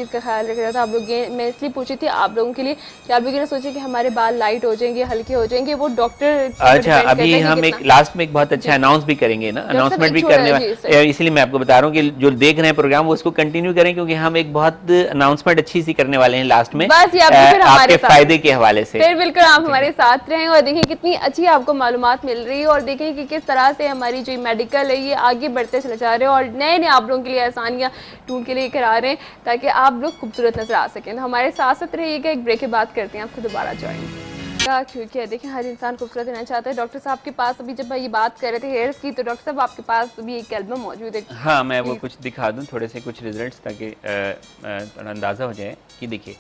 का ख्याल रख रहा था। आप लोग, मैं इसलिए पूछी थी आप लोगों के लिए कि आप लोग ये ना सोचे कि हमारे बाल लाइट हो जाएंगे, हल्के हो जाएंगे, वो डॉक्टर। अच्छा, अभी हम एक लास्ट में एक बहुत अच्छा अनाउंस भी करेंगे ना, अनाउंसमेंट भी करने वाले, इसलिए मैं आपको बता रहा हूँ कि जो देख रहे हैं प्रोग्राम वो उसको कंटिन्यू करें, क्योंकि हम एक बहुत अनाउंसमेंट अच्छी सी करने वाले हैं लास्ट में, बस आपके फायदे के हवाले से। फिर बिल्कुल आप हमारे साथ रहें और देखें कितनी अच्छी आपको मालूमात मिल रही है, और देखें कि किस तरह से हमारी जो मेडिकल है ये आगे बढ़ते चले जा रहे हैं, और नए नए आप लोगों के लिए आसानियाँ ढूंढ के लिए करा रहे हैं ताकि आप लोग खूबसूरत नजर आ सकें। हमारे साथ साथ रहिएगा, एक ब्रेक के बाद करते हैं आपको दोबारा ज्वाइन, क्योंकि देखिए हर इंसान खूबसूरत रहना चाहता है। डॉक्टर साहब के पास अभी जब ये बात कर रहे थे हेयर्स की, तो डॉक्टर साहब आपके पास अभी एक एल्बम मौजूद है। हाँ, मैं वो कुछ दिखा दूं, थोड़े से कुछ रिजल्ट्स, ताकि थोड़ा अंदाज़ा हो जाए कि देखिए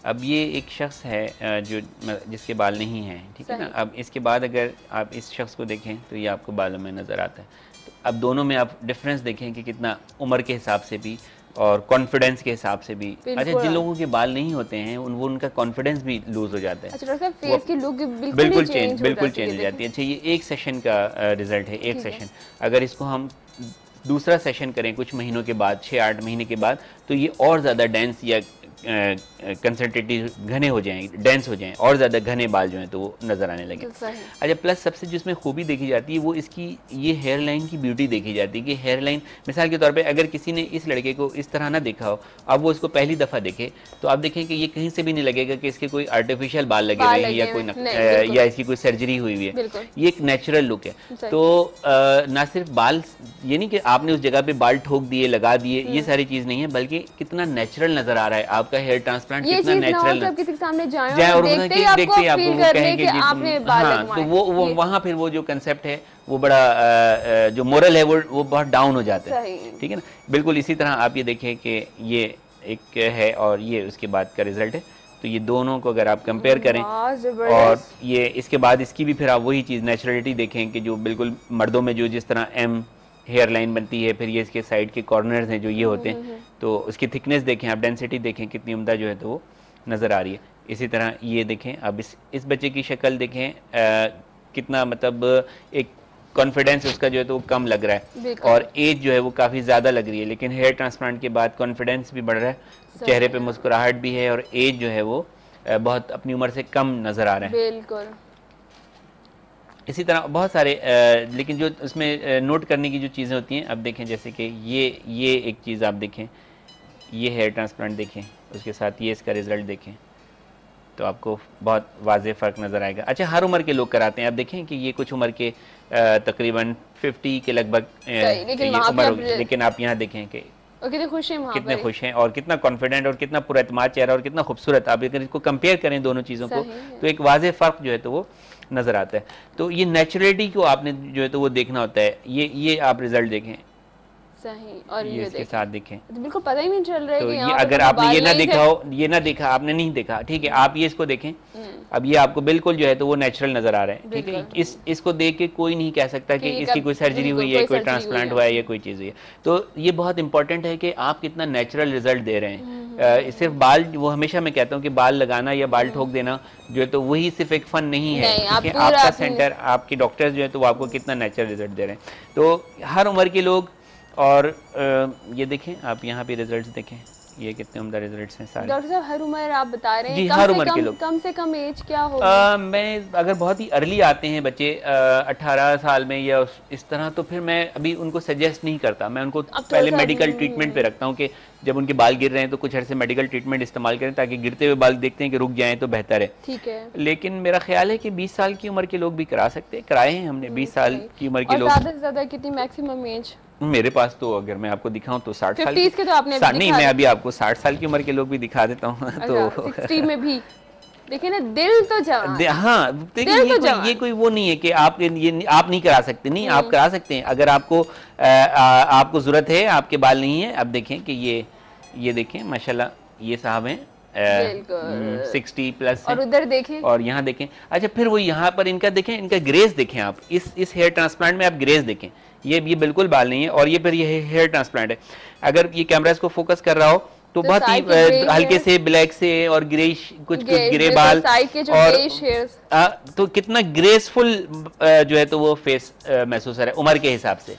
अब ये एक शख्स है जो जिसके बाल नहीं हैं, ठीक है ना। अब इसके बाद अगर आप इस शख्स को देखें तो ये आपको बालों में नज़र आता है। तो अब दोनों में आप डिफरेंस देखें कि कितना उम्र के हिसाब से भी और कॉन्फिडेंस के हिसाब से भी। अच्छा, जिन लोगों के बाल नहीं होते हैं उनका कॉन्फिडेंस भी लूज हो जाता है। अच्छा, फेस की लुक बिल्कुल चेंज हो जाती है। अच्छा, ये एक सेशन का रिजल्ट है, एक सेशन। अगर इसको हम दूसरा सेशन करें कुछ महीनों के बाद, 6-8 महीने के बाद, तो ये और ज़्यादा डेंस या कंसंट्रेटिव घने हो जाएंगे, डेंस हो जाएं, और ज़्यादा घने बाल जो हैं तो वो नज़र आने लगे। अच्छा, प्लस सबसे जिसमें खूबी देखी जाती है वो इसकी ये हेयर लाइन की ब्यूटी देखी जाती है कि हेयर लाइन, मिसाल के तौर पे अगर किसी ने इस लड़के को इस तरह ना देखा हो, अब वो इसको पहली दफ़ा देखे तो आप देखें कि ये कहीं से भी नहीं लगेगा कि इसके कोई आर्टिफिशियल बाल लगे हुए हैं या कोई या इसकी कोई सर्जरी हुई हुई है। ये एक नेचुरल लुक है। तो ना सिर्फ बाल, ये नहीं कि आपने उस जगह पे बाल ठोक दिए, लगा दिए, ये सारी चीज़ नहीं है, बल्कि कितना नेचुरल नज़र आ रहा है आपका हेयर ट्रांसप्लांट, कितना नेचुरल है। किसी के सामने जाएं और देखते ही आपको वो कहेंगे कि आपने बाल लगवाए। तो वो वहाँ फिर वो जो कंसेप्ट है वो बड़ा जो मोरल है वो बहुत डाउन हो जाता है, ठीक है ना। बिल्कुल इसी तरह आप ये देखें कि ये एक है और ये उसके बाद का रिजल्ट है। तो ये दोनों को अगर आप कंपेयर करें और ये इसके बाद इसकी भी फिर आप वही चीज़ नेचुरलिटी देखें कि जो बिल्कुल मर्दों में जो जिस तरह एम हेयर लाइन बनती है, फिर ये इसके साइड के कॉर्नर्स हैं जो ये होते हैं, तो उसकी थिकनेस देखें आप, डेंसिटी देखें कितनी उम्दा जो है तो वो नज़र आ रही है। इसी तरह ये देखें अब इस बच्चे की शक्ल देखें, कितना मतलब एक कॉन्फिडेंस उसका जो है तो वो कम लग रहा है, और एज जो है वो काफ़ी ज़्यादा लग रही है। लेकिन हेयर ट्रांसप्लांट के बाद कॉन्फिडेंस भी बढ़ रहा है, चेहरे पे मुस्कुराहट भी है, और एज जो है वो बहुत अपनी उम्र से कम नज़र आ रहा है। बिल्कुल इसी तरह बहुत सारे लेकिन जो उसमें नोट करने की जो चीज़ें होती हैं, अब देखें जैसे कि ये एक चीज़ आप देखें, ये हेयर ट्रांसप्लांट देखें, उसके साथ ये इसका रिज़ल्ट देखें, तो आपको बहुत वाज़ेह फ़र्क नज़र आएगा। अच्छा, हर उम्र के लोग कराते हैं। आप देखें कि ये कुछ उम्र के तकरीबन 50 के लगभग उम्र, लेकिन आप यहाँ देखें कि कितने खुश हैं और कितना कॉन्फिडेंट और कितना पुरअतमाद चेहरा और कितना खूबसूरत। आप अगर इसको कंपेयर करें दोनों चीज़ों को तो एक वाज़ेह फ़र्क जो है तो वो नज़र आता है। तो ये नेचुरलिटी को आपने जो है तो वो देखना होता है। ये आप रिजल्ट देखें सही, और ये इसके साथ देखें तो बिल्कुल पता ही नहीं चल रहा है तो कि ये अगर आपने ये ना देखा हो, ये ना देखा, आपने नहीं देखा, ठीक है, आप ये इसको देखें, अब ये आपको बिल्कुल जो है तो वो नेचुरल नजर आ रहा है, ठीक है। इसको देख के कोई नहीं कह सकता कि इसकी कोई सर्जरी हुई है, कोई ट्रांसप्लांट हुआ है या कोई चीज़ हुई है। तो ये बहुत इंपॉर्टेंट है कि आप कितना नेचुरल रिजल्ट दे रहे हैं। सिर्फ बाल, वो हमेशा मैं कहता हूँ कि बाल लगाना या बाल ठोक देना जो है तो वही सिर्फ एक फन नहीं है, आपका सेंटर, आपके डॉक्टर्स जो है तो वो आपको कितना नेचुरल रिजल्ट दे रहे हैं। तो हर उम्र के लोग, और ये देखें आप यहाँ पे रिजल्ट्स देखें, ये कितने उम्दा रिजल्ट्स हैं सारे। डॉक्टर साहब हर उम्र आप बता रहे हैं, जी हर उम्र के लोग। कम से कम एज क्या होगा? मैं अगर बहुत ही अर्ली आते हैं बच्चे 18 साल में या इस तरह, तो फिर मैं अभी उनको सजेस्ट नहीं करता, मैं उनको पहले मेडिकल ट्रीटमेंट पे रखता हूँ कि जब उनके बाल गिर रहे हैं तो कुछ अर्से मेडिकल ट्रीटमेंट इस्तेमाल करें ताकि गिरते हुए बाल देखते हैं कि रुक जाएं तो बेहतर है, ठीक है। लेकिन मेरा ख्याल है कि 20 साल की उम्र के लोग भी करा सकते हैं, कराए हैं हमने 20 साल की उम्र के लोग। ज़्यादा से ज़्यादा कितनी मैक्सिमम एज? मेरे पास तो अगर मैं आपको दिखाऊं तो 60 साल के तो आपने नहीं, मैं अभी आपको 60 साल की उम्र के लोग भी दिखा देता हूँ। तो 60 में भी देखिए ना, दिल तो जवान। हाँ, देखिए ये कोई वो नहीं है कि आप ये आप नहीं करा सकते, नहीं आप करा सकते हैं अगर आपको आपको जरूरत है, आपके बाल नहीं है। अब देखें कि ये देखें माशाल्लाह, ये साहब हैं 60 प्लस, और उधर देखें और यहाँ देखें। अच्छा, फिर वो यहाँ पर इनका देखें, इनका ग्रेस देखें आप, इस हेयर ट्रांसप्लांट में आप ग्रेस देखें, ये बिल्कुल बाल नहीं है, और ये फिर ये हेयर ट्रांसप्लांट है। अगर ये कैमरा इसको फोकस कर रहा हो तो बहुत ही हल्के से ब्लैक से और ग्रेश, कुछ ग्रे बाल, और तो कितना ग्रेसफुल जो है तो वो फेस महसूस हो रहा है उम्र के हिसाब से।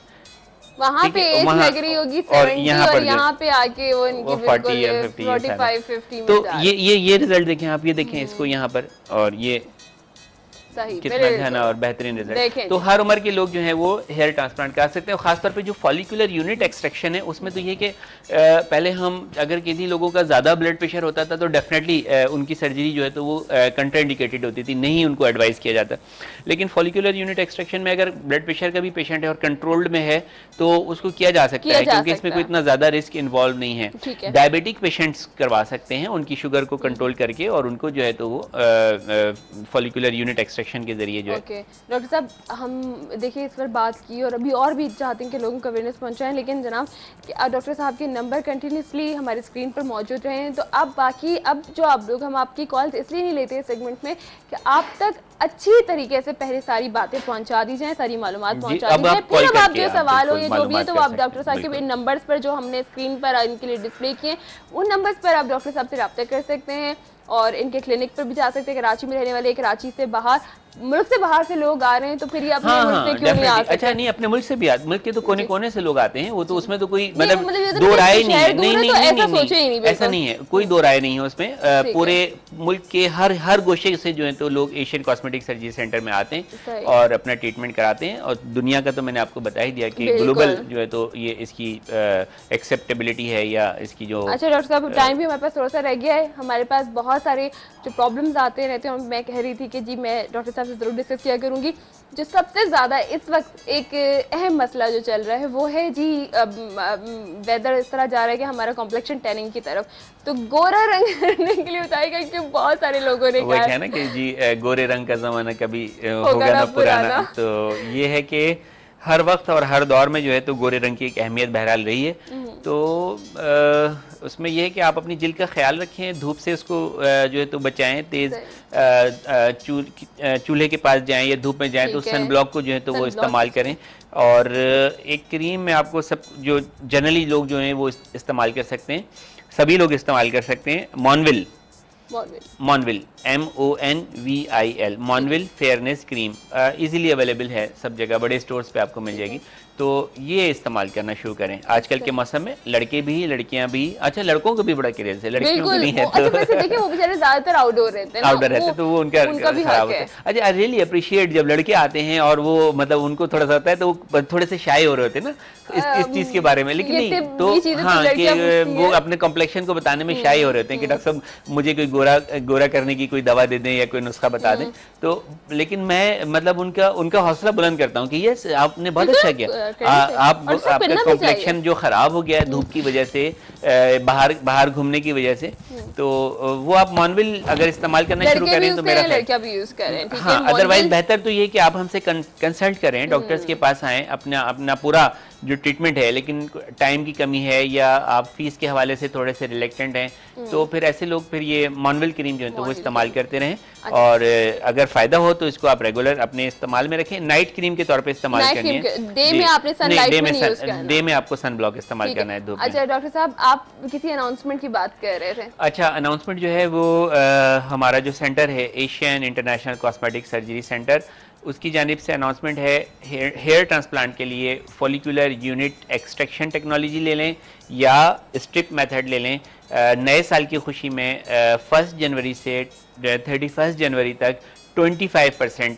वहाँ पे एज लग रही होगी 70 और यहाँ पे आके वो इनकी 40 या 50 तो ये रिजल्ट देखें आप, ये देखें इसको यहाँ पर, और ये कितना घना और बेहतरीन रिजल्ट। तो हर उम्र के लोग जो हैं वो हेयर ट्रांसप्लांट कर सकते हैं। खासतौर पे जो फॉलिकुलर यूनिट एक्सट्रैक्शन है उसमें तो ये कि पहले हम अगर किसी लोगों का ज़्यादा ब्लड प्रेशर होता था तो डेफिनेटली उनकी सर्जरी जो है तो वो कंट्राइंडिकेटेड होती थी, नहीं उनको एडवाइस किया जाता। लेकिन फॉलिकुलर यूनिट एक्सट्रैक्शन में अगर ब्लड प्रेशर का भी पेशेंट है और कंट्रोल्ड में है तो उसको किया जा सकता है, क्योंकि इसमें कोई इतना ज़्यादा रिस्क इन्वॉल्व नहीं है। डायबिटिक पेशेंट्स करवा सकते हैं उनकी शुगर को कंट्रोल करके, और उनको जो है तो वो फॉलिकुलर यूनिट एक्सट्रैक्शन के जरिए जो है। डॉक्टर साहब हम देखिए इस पर बात की और अभी और भी चाहते हैं कि लोगों को अवेयरनेस पहुंचाएं, लेकिन जनाब डॉक्टर साहब के नंबर कंटिन्यूसली हमारी स्क्रीन पर मौजूद रहे। तो अब बाकी अब जो आप लोग, हम आपकी कॉल्स इसलिए नहीं लेते सेगमेंट में कि आप तक अच्छी तरीके से पहले सारी बातें पहुंचा दी जाएं, सारी मालूमात पहुंचा दी जाए, फिर अब आप जो सवाल हो या जो भी है तो आप डॉक्टर साहब के इन नंबर्स पर जो हमने स्क्रीन पर इनके लिए डिस्प्ले किए उन नंबर्स पर आप डॉक्टर साहब से रब्ता कर सकते हैं और इनके क्लिनिक पर भी जा सकते हैं। कराची में रहने वाले, कराची से बाहर, मुल्क से बाहर से लोग आ रहे हैं तो फिर ये अपने मुल्क से क्यों नहीं आ सकते? अच्छा नहीं, अपने मुल्क से भी मुल्क के तो कोने कोने से लोग आते हैं, वो तो उसमें तो कोई मतलब दो राय नहीं है। नहीं, ऐसा नहीं है, कोई दो राय नहीं है उसमें। पूरे मुल्क के हर गोशे से जो है तो लोग एशियन कॉस्मेटिक सर्जरी सेंटर में आते हैं और अपना ट्रीटमेंट कराते हैं। और दुनिया का तो मैंने आपको बता ही दिया कि ग्लोबल जो है तो ये इसकी एक्सेप्टेबिलिटी है या इसकी जो। अच्छा डॉक्टर साहब, टाइम भी हमारे पास थोड़ा सा रह गया है। हमारे पास बहुत सारे जो प्रॉब्लम्स आते रहते हैं, मैं कह रही थी कि जी मैं डॉक्टर साहब से जरूर डिस्कस किया करूंगी। जो सबसे ज्यादा इस वक्त एक अहम मसला जो चल रहा है वो है जी वेदर इस तरह जा रहा है कि हमारा कॉम्प्लेक्शन टैनिंग की तरफ, तो गोरा रंग करने के लिए बताएगा कि बहुत सारे लोगों ने कहा है ना कि जी गोरे रंग का जमाना कभी होगा ना पुराना। तो ये है कि हर वक्त और हर दौर में जो है तो गोरे रंग की एक अहमियत बहरहाल रही है। तो उसमें यह है कि आप अपनी जिल्द का ख्याल रखें, धूप से उसको जो है तो बचाएं, तेज़ चूल्हे के पास जाएं या धूप में जाएं तो सन ब्लॉक को जो है तो वो इस्तेमाल करें। और एक क्रीम में आपको सब जो जनरली लोग जो हैं वो इस्तेमाल कर सकते हैं, सभी लोग इस्तेमाल कर सकते हैं, Monvil MONVIL Monvil fairness cream easily available है सब जगह, बड़े स्टोर्स पे आपको मिल जाएगी। तो ये इस्तेमाल करना शुरू करें आजकल के मौसम में, लड़के भी लड़कियां भी। अच्छा लड़कों को भी बड़ा क्रेज है, लड़कियों को नहीं है तो देखिए वो बेचारे ज्यादातर आउटडोर रहते हैं तो वो उनका खराब होता है। अच्छा आई रियली अप्रिशिएट जब लड़के आते हैं और वो मतलब उनको थोड़ा सा होता है तो वो थोड़े से शाय हो रहे होते हैं ना इस चीज के बारे में, लेकिन नहीं तो हाँ कि वो अपने कॉम्प्लेक्शन को बताने में शाय हो रहे होते हैं कि डॉक्टर साहब मुझे कोई गोरा करने की कोई दवा दे दें या कोई नुस्खा बता दें। तो लेकिन मैं मतलब उनका हौसला बुलंद करता हूँ कि यस आपने बहुत अच्छा किया, आपका कॉम्प्लेक्शन जो खराब हो गया है धूप की वजह से, बाहर घूमने की वजह से, तो वो आप मॉनविल अगर इस्तेमाल करना शुरू करें तो मेरा हाँ। अदरवाइज बेहतर तो ये कि आप हमसे कंसल्ट करें, डॉक्टर्स के पास आएं, अपना पूरा जो ट्रीटमेंट है, लेकिन टाइम की कमी है या आप फीस के हवाले से थोड़े से रिलेक्टेंट हैं तो फिर ऐसे लोग फिर ये मॉनविल क्रीम जो है तो वो इस्तेमाल करते रहें। और अगर फायदा हो तो इसको आप रेगुलर अपने इस्तेमाल में रखें, नाइट क्रीम के तौर पे इस्तेमाल करनी है, डे में आपको सन ब्लॉक इस्तेमाल करना है धूप में। अच्छा डॉक्टर साहब आप किसी अनाउंसमेंट की बात कर रहे थे। अच्छा अनाउंसमेंट जो है वो हमारा जो सेंटर है Asian international cosmetic surgery centre, उसकी जानिब से अनाउंसमेंट है हेयर ट्रांसप्लांट के लिए फॉलिकुलर यूनिट एक्सट्रैक्शन टेक्नोलॉजी ले लें या स्ट्रिप मेथड ले लें। नए साल की खुशी में 1 जनवरी से 31 जनवरी तक 25%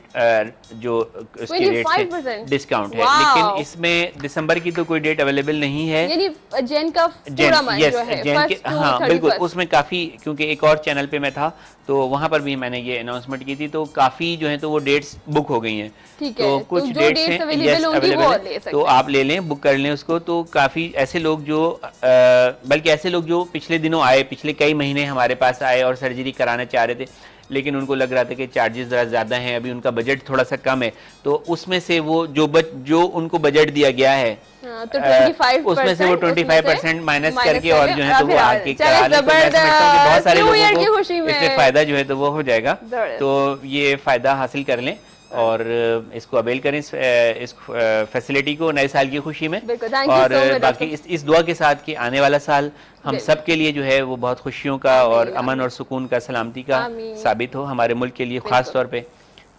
जो उसके रेट से डिस्काउंट है, लेकिन इसमें दिसंबर की तो कोई डेट अवेलेबल नहीं है, यानी जैन का पूरा मंथ जो है हाँ बिल्कुल, उसमें काफ़ी, क्योंकि एक और चैनल पे मैं था तो वहाँ पर भी मैंने ये अनाउंसमेंट की थी, तो काफ़ी जो है तो वो डेट्स बुक हो गई हैं। तो कुछ डेट्स हैं अवेलेबल है तो आप ले लें, बुक कर लें उसको। तो काफ़ी ऐसे लोग जो बल्कि ऐसे लोग जो पिछले दिनों आए, पिछले कई महीने हमारे पास आए और सर्जरी कराना चाह रहे थे, लेकिन उनको लग रहा था कि चार्जेस ज़रा ज़्यादा हैं, अभी उनका बजट थोड़ा सा कम है, तो उसमें से वो जो उनको बजट दिया गया है तो 25% उसमें से वो 25% माइनस करके और जो है तो वो आगे करा लें। तो मैं समझता हूँ कि बहुत सारे लोगों को इससे फ़ायदा जो है तो वो हो जाएगा, तो ये फ़ायदा हासिल कर लें और इसको अवेल करें इस फैसिलिटी को नए साल की खुशी में। और बाकी इस दुआ के साथ कि आने वाला साल हम सब के लिए जो है वो बहुत खुशियों का और अमन और सुकून का, सलामती का साबित हो हमारे मुल्क के लिए ख़ास तौर पे।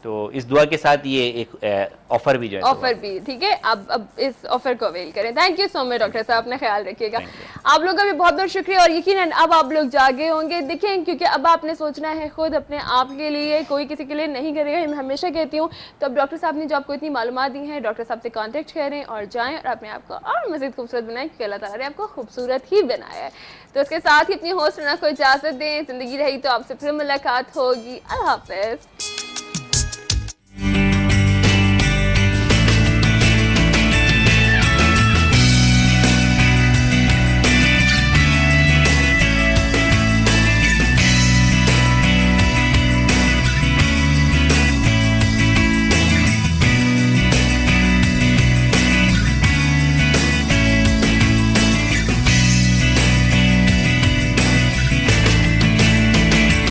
तो इस दुआ के साथ ये एक ऑफर भी जो है ऑफर भी ठीक है, अब इस ऑफर को अवेल करें। Thank you so much doctor साहब, अपना ख्याल रखिएगा। आप लोगों का भी बहुत बहुत शुक्रिया और यकीनन अब आप लोग जागे होंगे देखें, क्योंकि अब आपने सोचना है खुद अपने आप के लिए, कोई किसी के लिए नहीं करेगा। मैं हमेशा कहती हूँ तो अब डॉक्टर साहब ने जो आपको इतनी मालूमात दी हैं, डॉक्टर साहब से कॉन्टेक्ट करें और जाएँ और अपने आप को और मज़ीद खूबसूरत बनाएं, क्योंकि अल्लाह ताला ने आपको खूबसूरत ही बनाया है। तो इसके साथ ही अपनी होस्ट रना को इजाज़त दें। ज़िंदगी रही तो आपसे फिर मुलाकात होगी। अल्लाह हाफ़िज़।